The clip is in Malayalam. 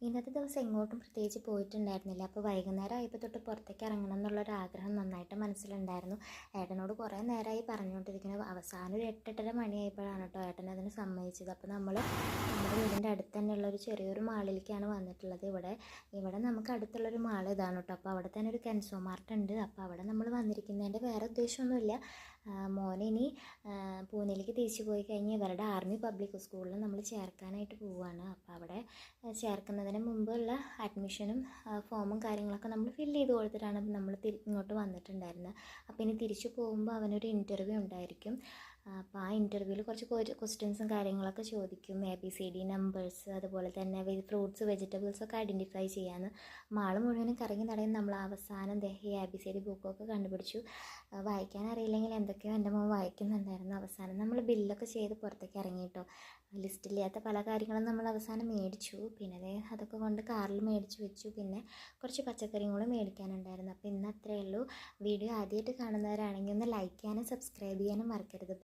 ഇന്നത്തെ ദിവസം എങ്ങോട്ടും പ്രത്യേകിച്ച് പോയിട്ടുണ്ടായിരുന്നില്ല. അപ്പോൾ വൈകുന്നേരം ആയപ്പോൾ തൊട്ട് പുറത്തേക്ക് ഇറങ്ങണം എന്നുള്ളൊരാഗ്രഹം നന്നായിട്ട് മനസ്സിലുണ്ടായിരുന്നു. ഏട്ടനോട് കുറേ നേരമായി പറഞ്ഞുകൊണ്ടിരിക്കുന്നത്. അവസാനം ഒരു 8-8:30 മണിയായപ്പോഴാണ് കേട്ടോ ഏട്ടൻ അതിന് സമ്മതിച്ചത്. അപ്പോൾ നമ്മുടെ വീടിൻ്റെ അടുത്ത് തന്നെയുള്ള ഒരു ചെറിയൊരു മാളിലേക്കാണ് വന്നിട്ടുള്ളത്. ഇവിടെ നമുക്ക് അടുത്തുള്ളൊരു മാൾ ഇതാണ് കേട്ടോ. അപ്പോൾ അവിടെ തന്നെ ഒരു കെൻസോ മാർട്ട് ഉണ്ട്. അപ്പോൾ അവിടെ നമ്മൾ വന്നിരിക്കുന്നതിൻ്റെ വേറെ ഉദ്ദേശമൊന്നുമില്ല. മോനിനി പൂനെയിലേക്ക് തിരിച്ചു പോയി കഴിഞ്ഞ് ഇവരുടെ ആർമി പബ്ലിക് സ്കൂളിൽ നമ്മൾ ചേർക്കാനായിട്ട് പോവുകയാണ്. അപ്പോൾ അവിടെ ചേർക്കുന്നതിന് മുമ്പുള്ള അഡ്മിഷനും ഫോമും കാര്യങ്ങളൊക്കെ നമ്മൾ ഫില്ല് ചെയ്ത് കൊടുത്തിട്ടാണ് നമ്മൾ ഇങ്ങോട്ട് വന്നിട്ടുണ്ടായിരുന്നത്. അപ്പോൾ ഇനി തിരിച്ചു പോകുമ്പോൾ അവനൊരു ഇൻ്റർവ്യൂ ഉണ്ടായിരിക്കും. അപ്പോൾ ആ ഇൻ്റർവ്യൂവിൽ കുറച്ച് ക്വസ്റ്റ്യൻസും കാര്യങ്ങളൊക്കെ ചോദിക്കും. ABCD നമ്പേഴ്സ്, അതുപോലെ തന്നെ ഫ്രൂട്ട്സ് വെജിറ്റബിൾസ് ഒക്കെ ഐഡൻറ്റിഫൈ ചെയ്യാമെന്ന്. മാൾ മുഴുവനും കറങ്ങി നടന്ന് നമ്മൾ അവസാനം ഈ ABCD ബുക്കൊക്കെ കണ്ടുപിടിച്ചു. വായിക്കാൻ അറിയില്ലെങ്കിൽ എന്തൊക്കെയോ എൻ്റെ മോൻ വായിക്കുന്നുണ്ടായിരുന്നു. അവസാനം നമ്മൾ ബില്ലൊക്കെ ചെയ്ത് പുറത്തേക്ക് ഇറങ്ങി കേട്ടോ. ലിസ്റ്റില്ലാത്ത പല കാര്യങ്ങളും നമ്മൾ അവസാനം മേടിച്ചു. പിന്നെ അതൊക്കെ കൊണ്ട് കാറിൽ മേടിച്ച് വെച്ചു. പിന്നെ കുറച്ച് പച്ചക്കറിയും കൂടെ മേടിക്കാനുണ്ടായിരുന്നു. അപ്പോൾ ഇന്ന് അത്രയേ ഉള്ളൂ. വീഡിയോ ആദ്യമായിട്ട് കാണുന്നവരാണെങ്കിൽ ഒന്ന് ലൈക്ക് ചെയ്യാനും സബ്സ്ക്രൈബ് ചെയ്യാനും മറക്കരുത്.